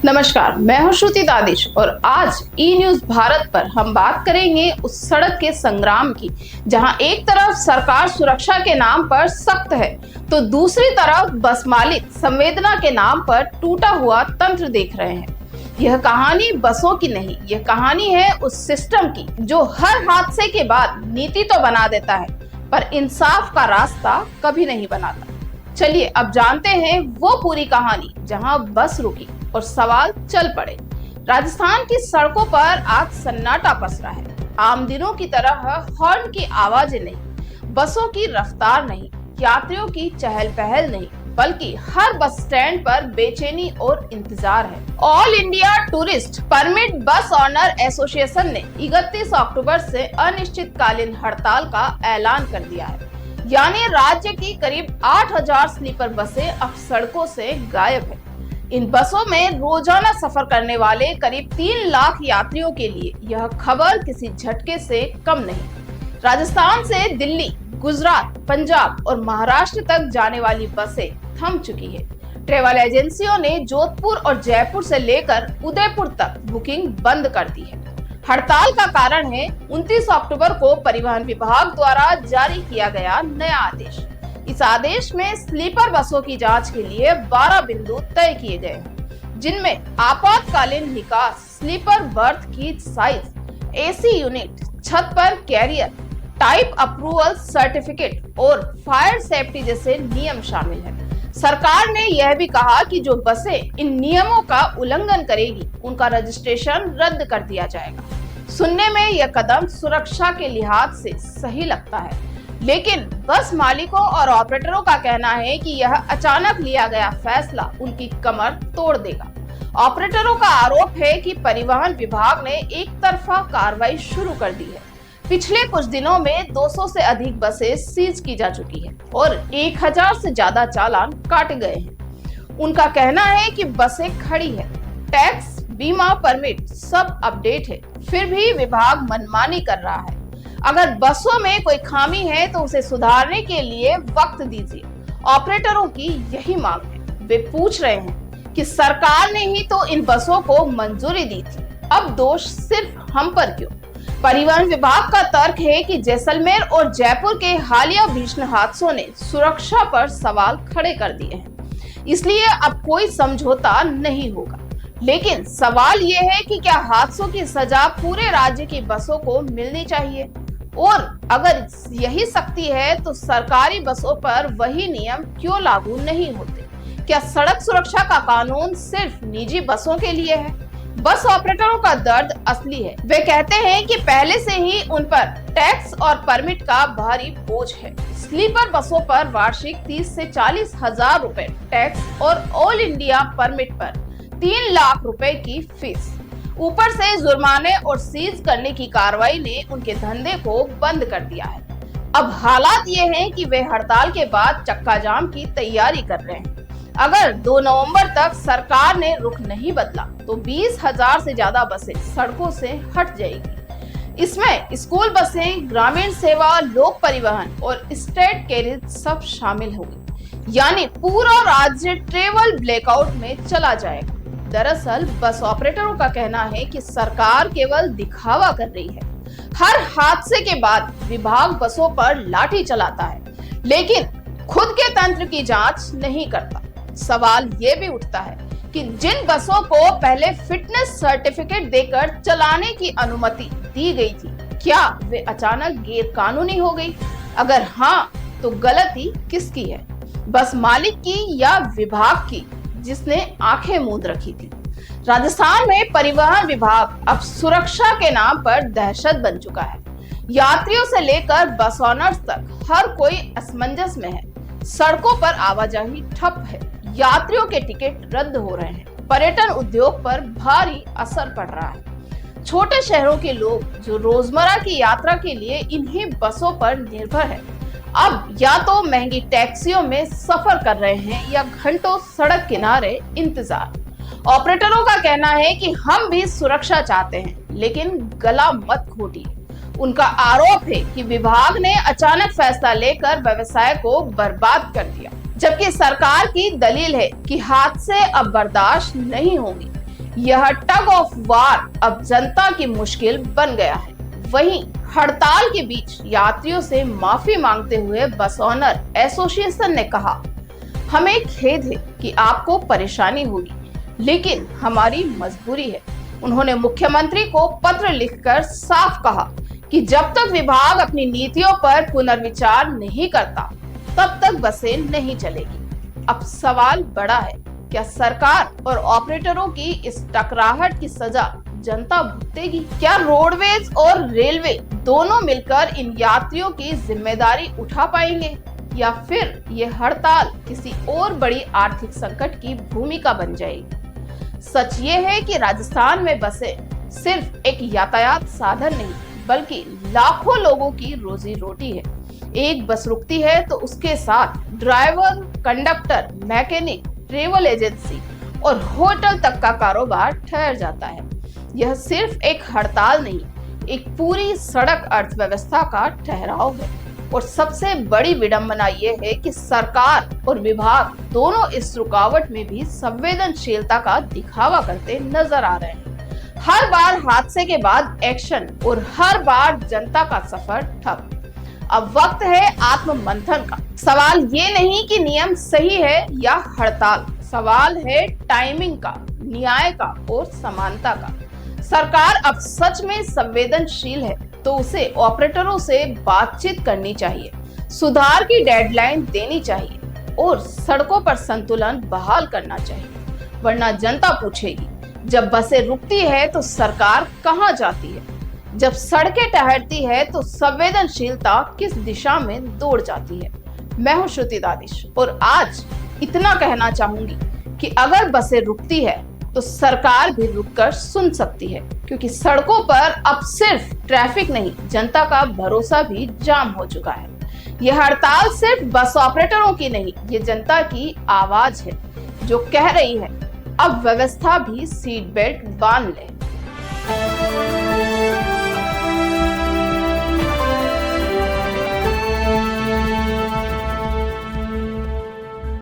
नमस्कार, मैं हूं श्रुति दादिश और आज ई न्यूज भारत पर हम बात करेंगे उस सड़क के संग्राम की जहां एक तरफ सरकार सुरक्षा के नाम पर सख्त है तो दूसरी तरफ बस मालिक संवेदना के नाम पर टूटा हुआ तंत्र देख रहे हैं। यह कहानी बसों की नहीं, यह कहानी है उस सिस्टम की जो हर हादसे के बाद नीति तो बना देता है पर इंसाफ का रास्ता कभी नहीं बनाता। चलिए अब जानते हैं वो पूरी कहानी जहां बस रुकी और सवाल चल पड़े। राजस्थान की सड़कों पर आज सन्नाटा पसरा है। आम दिनों की तरह हॉर्न की आवाजें नहीं, बसों की रफ्तार नहीं, यात्रियों की चहल पहल नहीं, बल्कि हर बस स्टैंड पर बेचैनी और इंतजार है। ऑल इंडिया टूरिस्ट परमिट बस ऑनर एसोसिएशन ने 31 अक्टूबर से अनिश्चितकालीन हड़ताल का ऐलान कर दिया है। यानी राज्य की करीब 8000 स्लीपर बसें अब सड़कों से गायब है। इन बसों में रोजाना सफर करने वाले करीब 3 लाख यात्रियों के लिए यह खबर किसी झटके से कम नहीं। राजस्थान से दिल्ली, गुजरात, पंजाब और महाराष्ट्र तक जाने वाली बसें थम चुकी है। ट्रैवल एजेंसियों ने जोधपुर और जयपुर से लेकर उदयपुर तक बुकिंग बंद कर दी है। हड़ताल का कारण है 29 अक्टूबर को परिवहन विभाग द्वारा जारी किया गया नया आदेश। इस आदेश में स्लीपर बसों की जांच के लिए 12 बिंदु तय किए गए हैं, जिनमें आपातकालीन निकास, स्लीपर बर्थ की साइज, एसी यूनिट, छत पर कैरियर, टाइप अप्रूवल सर्टिफिकेट और फायर सेफ्टी जैसे नियम शामिल हैं। सरकार ने यह भी कहा कि जो बसें इन नियमों का उल्लंघन करेगी उनका रजिस्ट्रेशन रद्द कर दिया जाएगा। सुनने में यह कदम सुरक्षा के लिहाज से सही लगता है, लेकिन बस मालिकों और ऑपरेटरों का कहना है कि यह अचानक लिया गया फैसला उनकी कमर तोड़ देगा। ऑपरेटरों का आरोप है कि परिवहन विभाग ने एक तरफा कार्रवाई शुरू कर दी है। पिछले कुछ दिनों में 200 से अधिक बसें सीज की जा चुकी है और 1000 से ज्यादा चालान काटे गए हैं। उनका कहना है कि बसें खड़ी है, टैक्स, बीमा, परमिट सब अपडेट है, फिर भी विभाग मनमानी कर रहा है। अगर बसों में कोई खामी है तो उसे सुधारने के लिए वक्त दीजिए। ऑपरेटरों की यही मांग है। वे पूछ रहे हैं कि सरकार ने ही तो इन बसों को मंजूरी दी थी, अब दोष सिर्फ हम पर क्यों? परिवहन विभाग का तर्क है कि जैसलमेर और जयपुर के हालिया भीषण हादसों ने सुरक्षा पर सवाल खड़े कर दिए हैं, इसलिए अब कोई समझौता नहीं होगा। लेकिन सवाल ये है कि क्या हादसों की सजा पूरे राज्य की बसों को मिलनी चाहिए? और अगर यही सख्ती है तो सरकारी बसों पर वही नियम क्यों लागू नहीं होते? क्या सड़क सुरक्षा का कानून सिर्फ निजी बसों के लिए है? बस ऑपरेटरों का दर्द असली है। वे कहते हैं कि पहले से ही उन पर टैक्स और परमिट का भारी बोझ है। स्लीपर बसों पर वार्षिक 30 से 40 हजार रुपए टैक्स और ऑल इंडिया परमिट पर 3 लाख रुपए की फीस, ऊपर से जुर्माने और सीज करने की कार्रवाई ने उनके धंधे को बंद कर दिया है। अब हालात ये हैं कि वे हड़ताल के बाद चक्का जाम की तैयारी कर रहे हैं। अगर 2 नवंबर तक सरकार ने रुख नहीं बदला तो 20,000 से ज्यादा बसें सड़कों से हट जाएगी। इसमें स्कूल बसें, ग्रामीण सेवा, लोक परिवहन और स्टेट कैरियर सब शामिल होंगे। यानी पूरा राज्य ट्रेवल ब्लैकआउट में चला जाएगा। दरअसल बस ऑपरेटरों का कहना है कि सरकार केवल दिखावा कर रही है। हर हादसे के बाद विभाग बसों पर लाठी चलाता है, लेकिन खुद के तंत्र की जांच नहीं करता। सवाल ये भी उठता है कि जिन बसों को पहले फिटनेस सर्टिफिकेट देकर चलाने की अनुमति दी गई थी, क्या वे अचानक गैर कानूनी हो गई? अगर हाँ, तो गलती किसकी है, बस मालिक की या विभाग की जिसने आंखें मूंद रखी थी? राजस्थान में परिवहन विभाग अब सुरक्षा के नाम पर दहशत बन चुका है। यात्रियों से लेकर बस ऑनर्स तक हर कोई असमंजस में है। सड़कों पर आवाजाही ठप है, यात्रियों के टिकट रद्द हो रहे हैं, पर्यटन उद्योग पर भारी असर पड़ रहा है। छोटे शहरों के लोग जो रोजमर्रा की यात्रा के लिए इन्हीं बसों पर निर्भर है, अब या तो महंगी टैक्सियों में सफर कर रहे हैं या घंटों सड़क किनारे इंतजार। ऑपरेटरों का कहना है कि हम भी सुरक्षा चाहते हैं, लेकिन गला मत घोटिए। उनका आरोप है कि विभाग ने अचानक फैसला लेकर व्यवसाय को बर्बाद कर दिया, जबकि सरकार की दलील है कि हादसे अब बर्दाश्त नहीं होंगे। यह टग ऑफ वार अब जनता की मुश्किल बन गया है। वहीं हड़ताल के बीच यात्रियों से माफी मांगते हुए बस ओनर एसोसिएशन ने कहा, हमें खेद है कि आपको परेशानी होगी, लेकिन हमारी मजबूरी है। उन्होंने मुख्यमंत्री को पत्र लिखकर साफ कहा कि जब तक विभाग अपनी नीतियों पर पुनर्विचार नहीं करता, तब तक बसें नहीं चलेगी। अब सवाल बड़ा है, क्या सरकार और ऑपरेटरों की इस टकराहट की सजा जनता भुगतेगी? क्या रोडवेज और रेलवे दोनों मिलकर इन यात्रियों की जिम्मेदारी उठा पाएंगे, या फिर ये हड़ताल किसी और बड़ी आर्थिक संकट की भूमिका बन जाएगी? सच ये है कि राजस्थान में बसें सिर्फ एक यातायात साधन नहीं, बल्कि लाखों लोगों की रोजी रोटी है। एक बस रुकती है तो उसके साथ driver, conductor, mechanic, travel agency और होटल तक का कारोबार ठहर जाता है। यह सिर्फ एक हड़ताल नहीं, एक पूरी सड़क अर्थव्यवस्था का ठहराव है। और सबसे बड़ी विडंबना यह है कि सरकार और विभाग दोनों इस रुकावट में भी संवेदनशीलता का दिखावा करते नजर आ रहे हैं। हर बार हादसे के बाद एक्शन और हर बार जनता का सफर ठप। अब वक्त है आत्ममंथन का। सवाल ये नहीं कि नियम सही है या हड़ताल, सवाल है टाइमिंग का, न्याय का और समानता का। सरकार अब सच में संवेदनशील है तो उसे ऑपरेटरों से बातचीत करनी चाहिए, सुधार की डेडलाइन देनी चाहिए और सड़कों पर संतुलन बहाल करना चाहिए। वरना जनता पूछेगी, जब बसें रुकती है तो सरकार कहां जाती है? जब सड़कें ठहरती है तो संवेदनशीलता किस दिशा में दौड़ जाती है? मैं हूं श्रुति दादिश और आज इतना कहना चाहूंगी कि अगर बसें रुकती है तो सरकार भी रुककर सुन सकती है, क्योंकि सड़कों पर अब सिर्फ ट्रैफिक नहीं, जनता का भरोसा भी जाम हो चुका है। यह हड़ताल सिर्फ बस ऑपरेटरों की नहीं, ये जनता की आवाज है जो कह रही है, अब व्यवस्था भी सीट बेल्ट बांध ले।